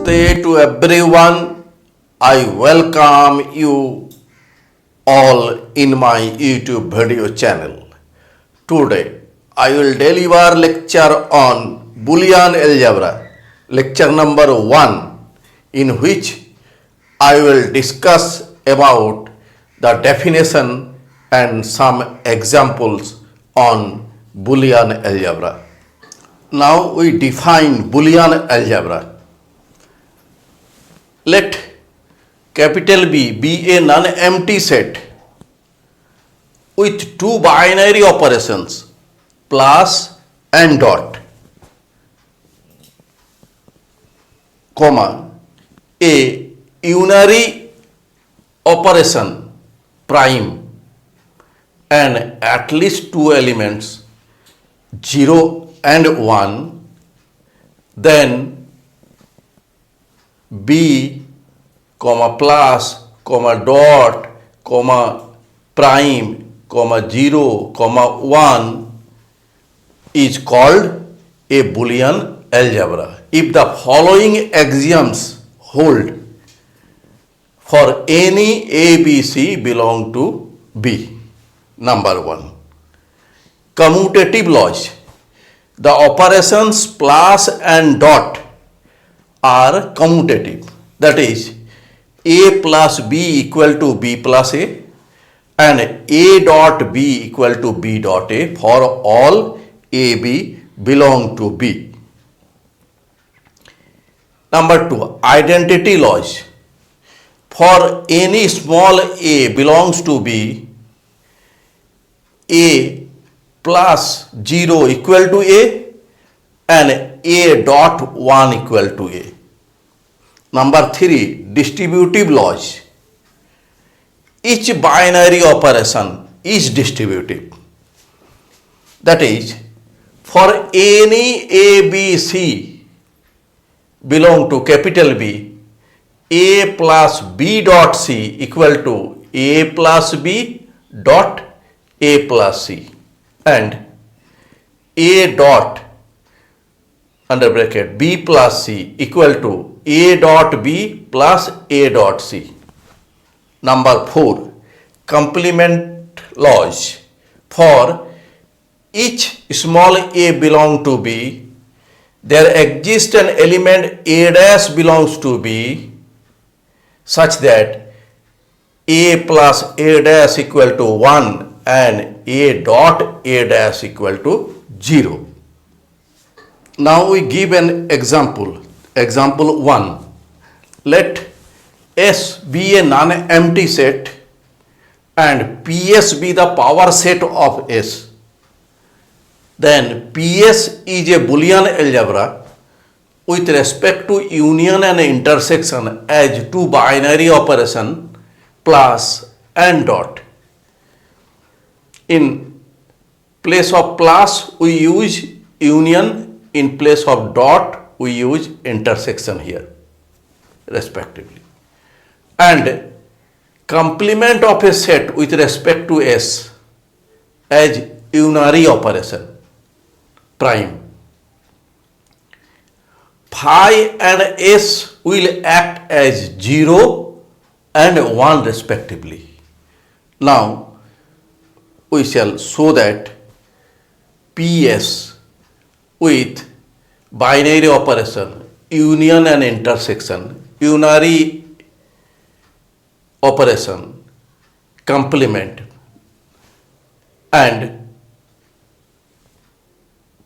Namaste to everyone. I welcome you all in my YouTube video channel. Today I will deliver lecture on Boolean algebra, lecture number 1, in which I will discuss about the definition and some examples on Boolean algebra. Now we define Boolean algebra. Let capital B be a non-empty set with two binary operations, plus and dot, comma, a unary operation, prime, and at least two elements, 0 and 1, then B, comma, plus, comma, dot, comma, prime, comma, 0, comma, 1 is called a Boolean algebra. If the following axioms hold for any ABC belong to B. Number 1. Commutative laws. The operations plus and dot are commutative. That is, A plus B equal to B plus A and A dot B equal to B dot A for all AB belong to B. Number 2. Identity laws. For any small a belongs to B, A plus 0 equal to A and A dot 1 equal to A. Number 3. Distributive laws. Each binary operation is distributive. That is, for any ABC belong to capital B, A plus B dot C equal to A plus B dot A plus C and A dot under bracket B plus C equal to A dot B plus A dot C. Number 4. Complement laws. For each small a belong to B, there exists an element A dash belongs to B such that A plus A dash equal to 1 and A dot A dash equal to 0. Now we give an example. Example 1. Let S be a non-empty set and PS be the power set of S. Then PS is a Boolean algebra with respect to union and intersection as two binary operation plus and dot. In place of plus we use union, in place of dot we use intersection here respectively. And complement of a set with respect to S as unary operation, prime. Phi and S will act as 0 and 1 respectively. Now we shall show that PS with binary operation, union and intersection, unary operation, complement, and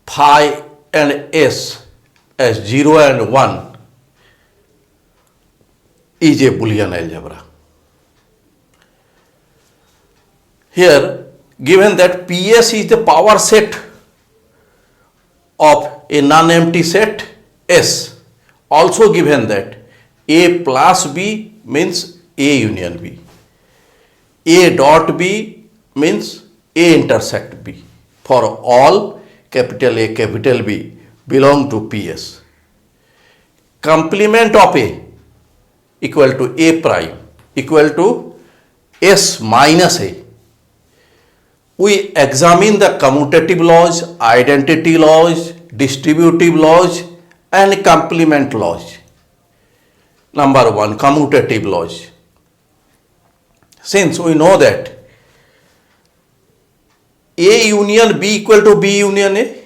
phi and S as 0 and 1 is a Boolean algebra. Here, given that PS is the power set of a non-empty set S, also given that A plus B means A union B, A dot B means A intersect B for all capital A, capital B belong to PS. Complement of A equal to A prime equal to S minus A. We examine the commutative laws, identity laws, distributive laws and complement laws. Number one, commutative laws. Since we know that A union B equal to B union A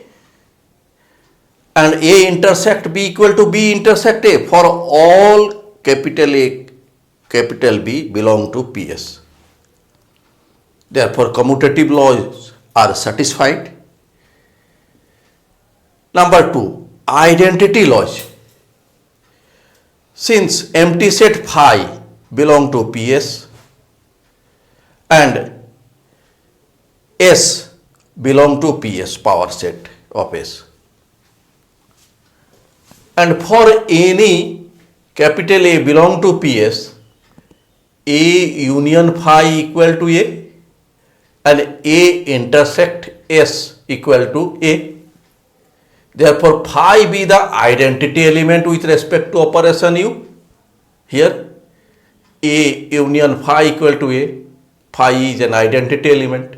and A intersect B equal to B intersect A for all capital A, capital B belong to PS. Therefore, commutative laws are satisfied. Number two, identity laws. Since empty set phi belong to PS and S belong to PS, power set of S, and for any capital A belong to PS, A union phi equal to A and A intersect S equal to A. Therefore, phi be the identity element with respect to operation U. Here, A union phi equal to A. Phi is an identity element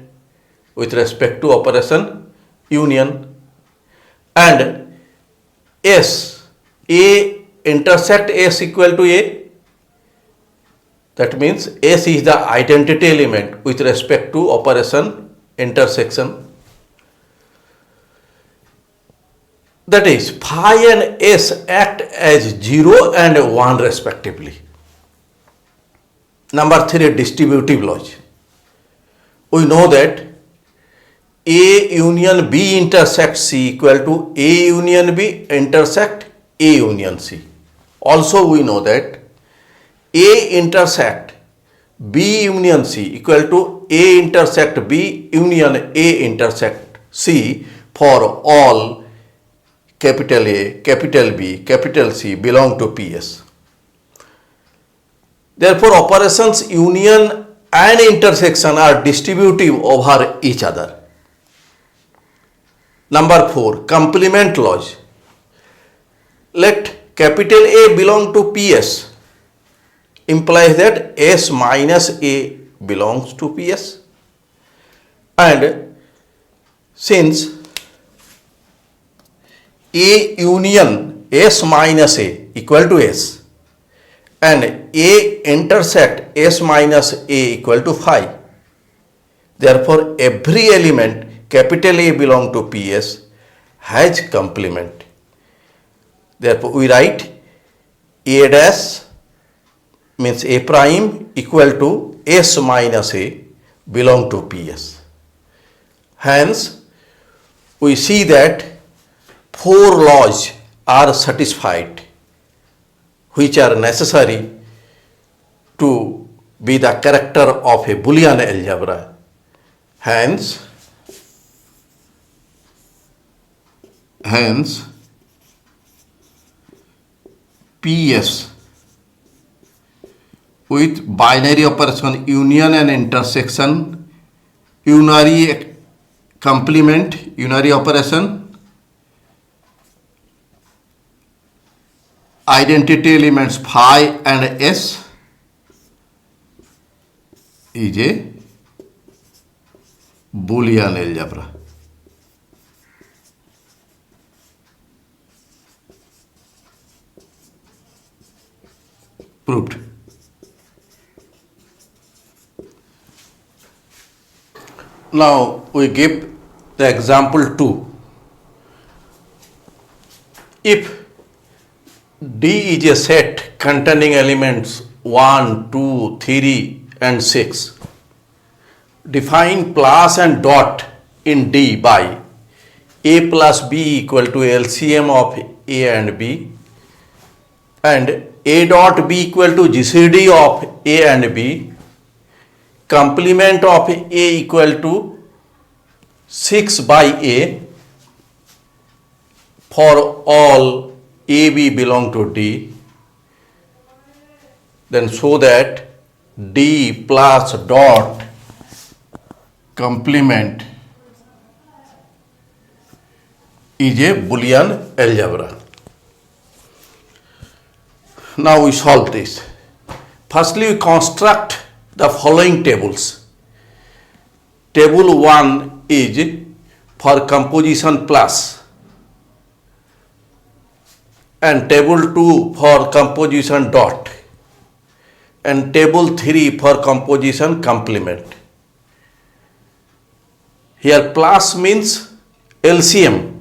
with respect to operation union. And S, A intersect S equal to A. That means S is the identity element with respect to operation intersection. That is, phi and S act as 0 and 1 respectively. Number three, distributive laws. We know that A union B intersect C equal to A union B intersect A union C. Also we know that A intersect B union C equal to A intersect B union A intersect C for all capital A, capital B, capital C belong to PS. Therefore, operations union and intersection are distributive over each other. Number four, complement laws. Let capital A belong to PS implies that S minus A belongs to PS, and since A union S minus A equal to S and A intersect S minus A equal to phi, therefore every element capital A belong to PS has complement. Therefore we write A dash means A prime equal to S minus A belong to PS. Hence we see that four laws are satisfied which are necessary to be the character of a Boolean algebra. Hence PS with binary operation union and intersection, unary complement, unary operation, identity elements phi and S is a Boolean algebra. Proved. Now we give the example 2. If D is a set containing elements 1, 2, 3 and 6, define plus and dot in D by A plus B equal to LCM of A and B and A dot B equal to GCD of A and B, complement of A equal to 6 by A for all AB belong to D, then show that D plus dot complement is a Boolean algebra. Now we solve this. Firstly, we construct the following tables. Table 1 is for composition plus. and table 2 for composition dot, and table 3 for composition complement. Here plus means LCM.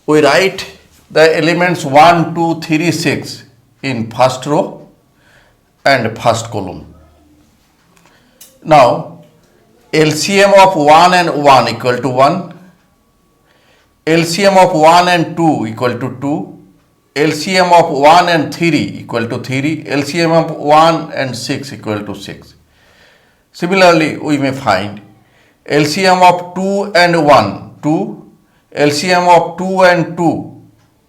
We write the elements 1, 2, 3, 6 in first row and first column. Now LCM of 1 and 1 equal to 1, LCM of 1 and 2 equal to 2, LCM of 1 and 3 equal to 3, LCM of 1 and 6 equal to 6. Similarly, we may find LCM of 2 and 1, 2, LCM of 2 and 2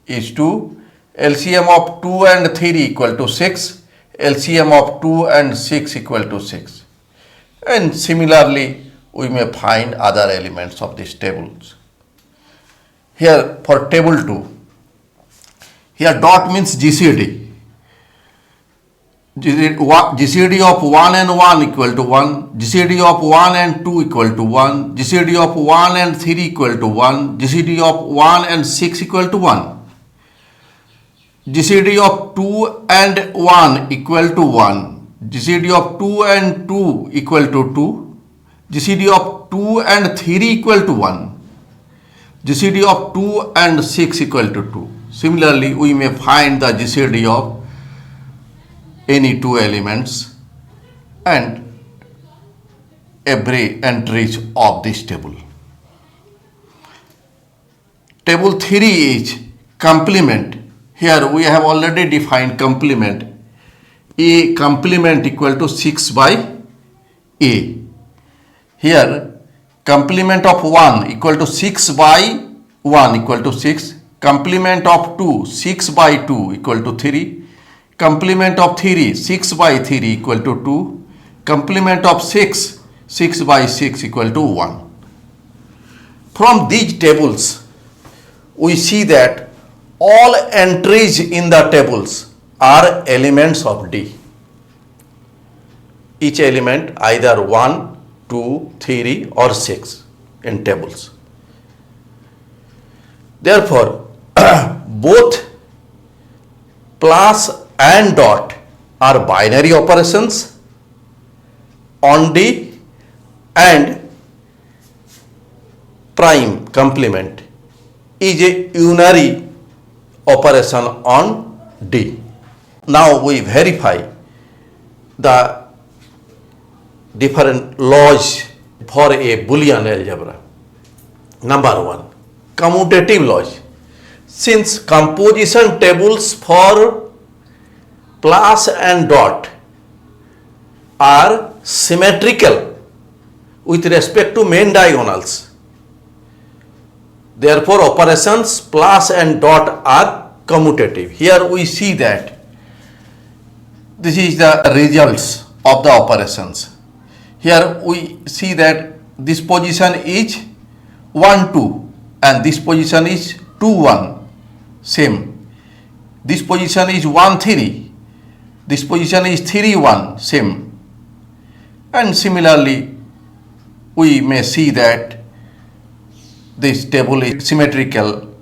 is 2, LCM of 2 and 3 equal to 6, LCM of 2 and 6 equal to 6. And similarly, we may find other elements of these tables. Here for table 2, here dot means GCD. GCD of 1 and 1 equal to 1, GCD of 1 and 2 equal to 1, GCD of 1 and 3 equal to 1, GCD of 1 and 6 equal to 1, GCD of 2 and 1 equal to 1, GCD of 2 and 2 equal to 2, GCD of 2 and 3 equal to 1, GCD of 2 and 6 equal to 2. Similarly, we may find the GCD of any two elements and every entries of this table. Table 3 is complement. Here we have already defined complement. A complement equal to 6 by A. Here complement of 1 equal to 6 by 1 equal to 6. Complement of 2, 6 by 2 equal to 3. Complement of 3, 6 by 3 equal to 2. Complement of 6, 6 by 6 equal to 1. From these tables, we see that all entries in the tables are elements of D. Each element either 1, 2, 3 or 6 in tables. Therefore, both plus and dot are binary operations on D, and prime complement is a unary operation on D. Now we verify the different laws for a Boolean algebra. Number 1, commutative laws. Since composition tables for plus and dot are symmetrical with respect to main diagonals, therefore operations plus and dot are commutative. Here we see that this is the results of the operations. Here we see that this position is 1 2 and this position is 2 1, same. This position is 1 3, this position is 3 1, same. And similarly, we may see that this table is symmetrical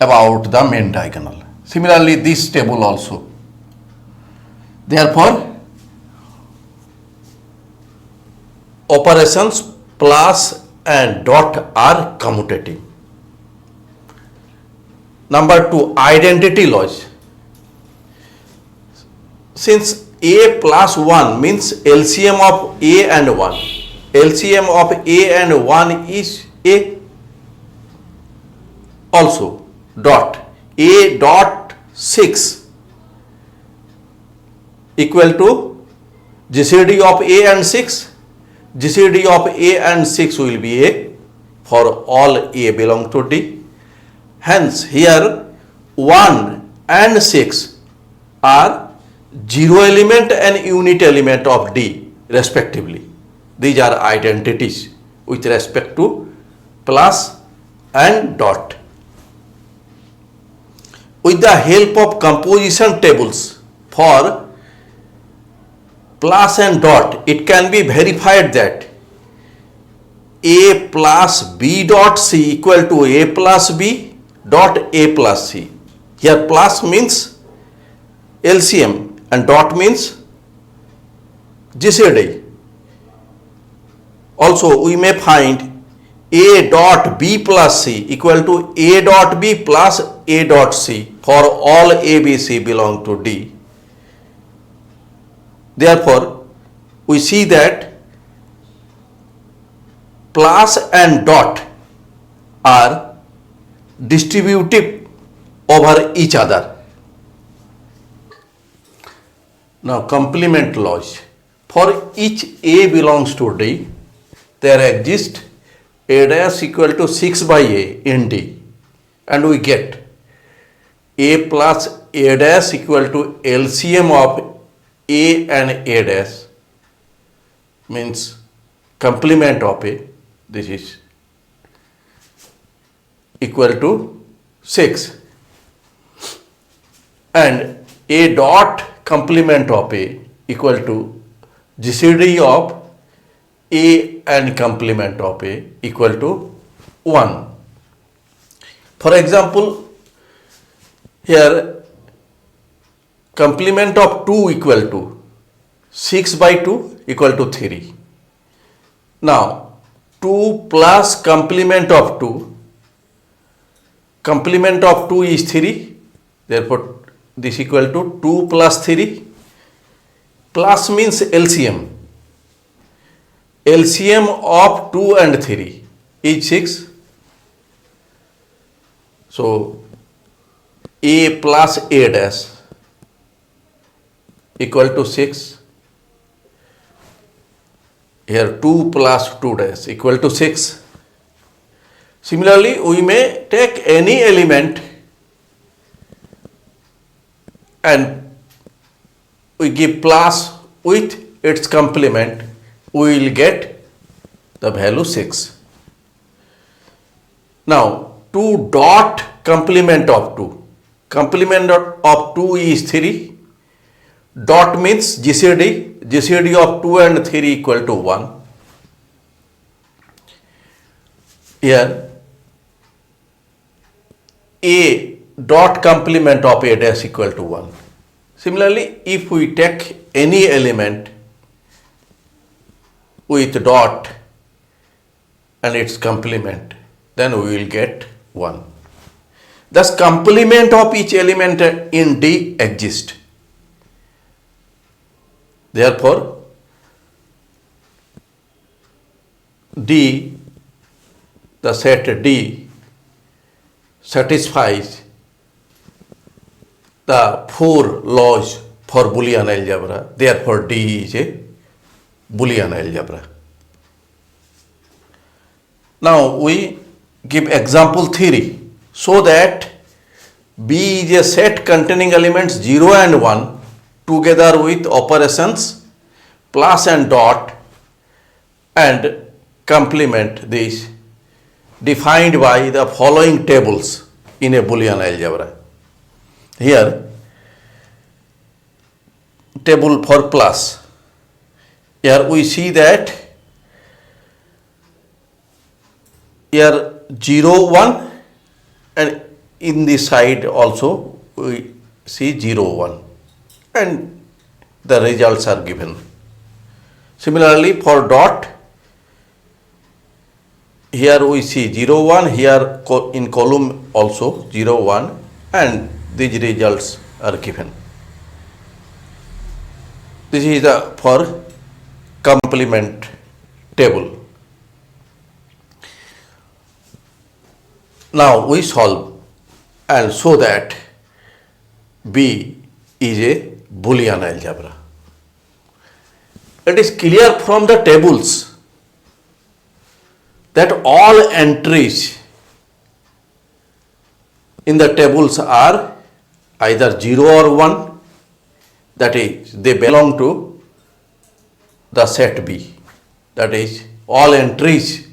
about the main diagonal. Similarly, this table also. Therefore, operations plus and dot are commutative. Number 2, identity laws. Since A plus 1 means LCM of A and 1, LCM of A and 1 is A. Also dot A dot 6 equal to GCD of A and 6. GCD of A and 6 will be A for all A belong to D. Hence here 1 and 6 are 0 element and unit element of D respectively. These are identities with respect to plus and dot. With the help of composition tables for plus and dot, it can be verified that A plus B dot C equal to A plus B dot A plus C. Here plus means LCM and dot means GCD. Also we may find A dot B plus C equal to A dot B plus A dot C for all A, B, C belong to D. Therefore, we see that plus and dot are distributive over each other. Now complement laws. For each A belongs to D, there exists A dash equal to 6 by A in D, and we get A plus A dash equal to LCM of A and A dash means complement of A, this is equal to 6, and A dot complement of A equal to GCD of A and complement of A equal to 1. For example, here complement of 2 equal to 6 by 2 equal to 3. Now 2 plus complement of 2, complement of 2 is 3, therefore this equal to 2 plus 3. Plus means LCM. LCM of 2 and 3 is 6. So A plus A dash equal to 6. Here 2 plus 2 dash equal to 6. Similarly, we may take any element and we give plus with its complement, we will get the value 6. Now 2 dot complement of 2. Complement of 2 is 3. Dot means GCD. GCD of 2 and 3 equal to 1. Here A dot complement of A dash equal to 1. Similarly, if we take any element with dot and its complement, then we will get 1. Thus, complement of each element in D exists. Therefore, D, the set D satisfies the 4 laws for Boolean algebra. Therefore, D is a Boolean algebra. Now we give example theory so that B is a set containing elements 0 and 1 together with operations plus and dot and complement this defined by the following tables in a Boolean algebra. Here table for plus. Here we see that here 0 1 and in the side also we see 0 1 and the results are given. Similarly for dot, here we see 0 1, here in column also 0 1 and these results are given. This is the for complement table. Now we solve and show that B is a Boolean algebra. It is clear from the tables that all entries in the tables are either 0 or 1, that is they belong to the set B, that is all entries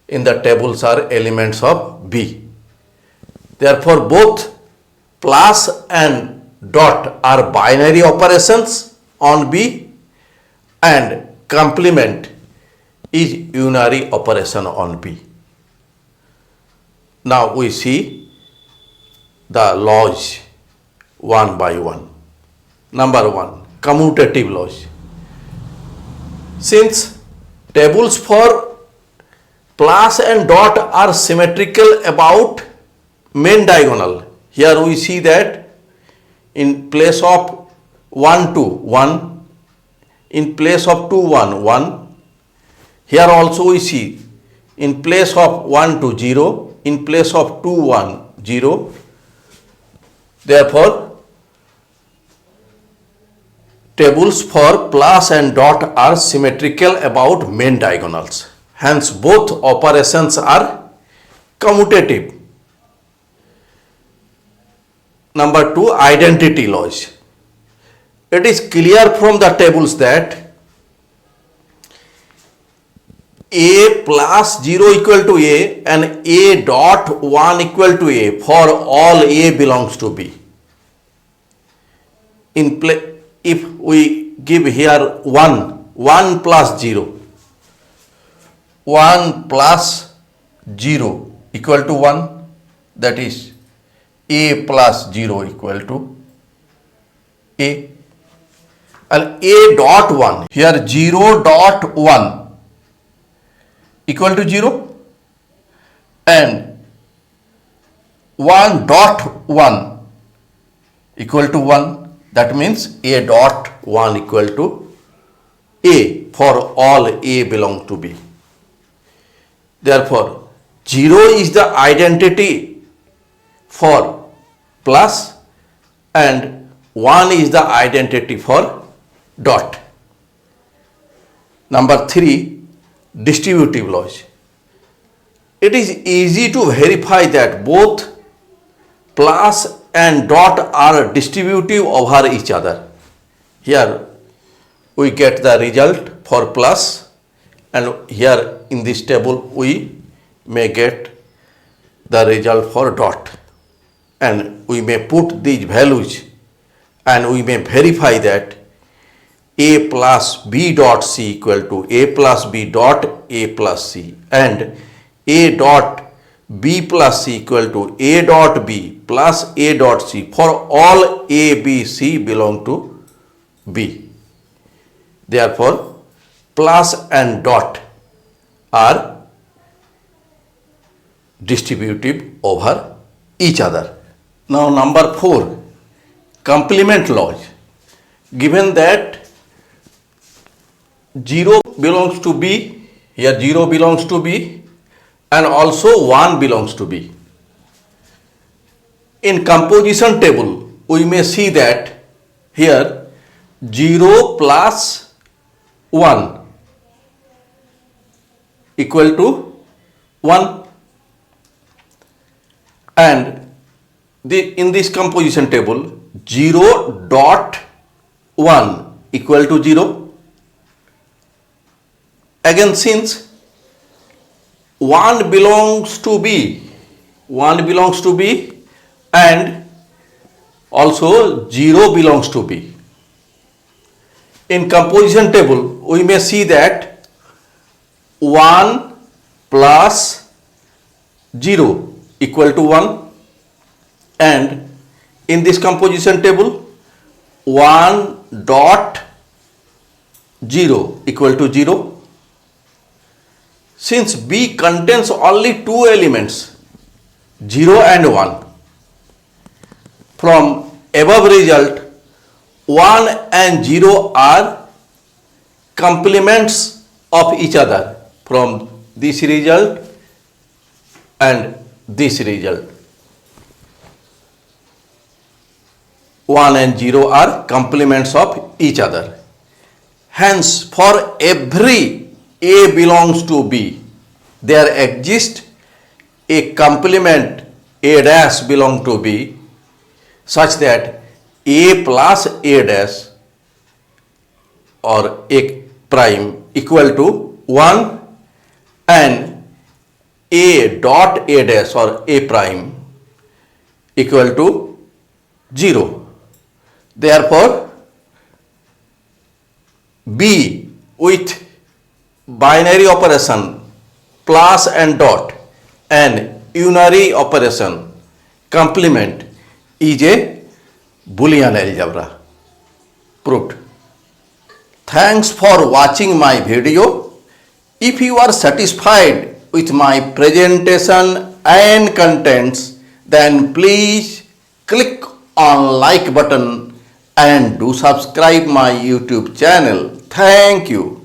in the tables are elements of B. Therefore both plus and dot are binary operations on B and complement is unary operation on B. Now we see the laws one by one. Number one, commutative laws. Since tables for plus and dot are symmetrical about main diagonal, here we see that in place of 1 2 1, in place of 2 1 1, here also we see in place of 1 2 0, in place of 2 1 0. Therefore, tables for plus and dot are symmetrical about main diagonals. Hence, both operations are commutative. Number two, identity laws. It is clear from the tables that a plus 0 equal to a and a dot 1 equal to a for all a belongs to b. If we give here 1 plus 0, 1 plus 0 equal to 1, that is a plus 0 equal to a, and a dot 1, here 0 dot 1 equal to 0 and 1 dot 1 equal to 1, that means a dot 1 equal to a for all a belong to b. Therefore, 0 is the identity for plus and 1 is the identity for dot. Number 3, distributive laws. It is easy to verify that both plus and dot are distributive over each other. Here we get the result for plus, and here in this table we may get the result for dot, and we may put these values and we may verify that a plus b dot c equal to a plus b dot a plus c, and a dot b plus c equal to a dot b plus a dot c for all a, b, c belong to b. Therefore, plus and dot are distributive over each other. Now, number 4, complement laws. Given that 0 belongs to b, here 0 belongs to b and also 1 belongs to b. In composition table, we may see that here 0 plus 1 equal to 1, and in this composition table 0 dot 1 equal to 0. Again, since 1 belongs to b and also 0 belongs to b. In composition table, we may see that 1 plus 0 equal to 1, and in this composition table 1 dot 0 equal to 0. Since b contains only two elements, 0 and 1, from above result 1 and 0 are complements of each other from this result and this result. 1 and 0 are complements of each other. Hence, for every a belongs to b, there exists a complement a dash belong to b such that a plus a dash or a prime equal to 1 and a dot a dash or a prime equal to 0. Therefore, b with binary operation plus and dot and unary operation complement is a Boolean algebra. Proved. Thanks for watching my video. If you are satisfied with my presentation and contents, then please click on like button and do subscribe my YouTube channel. Thank you.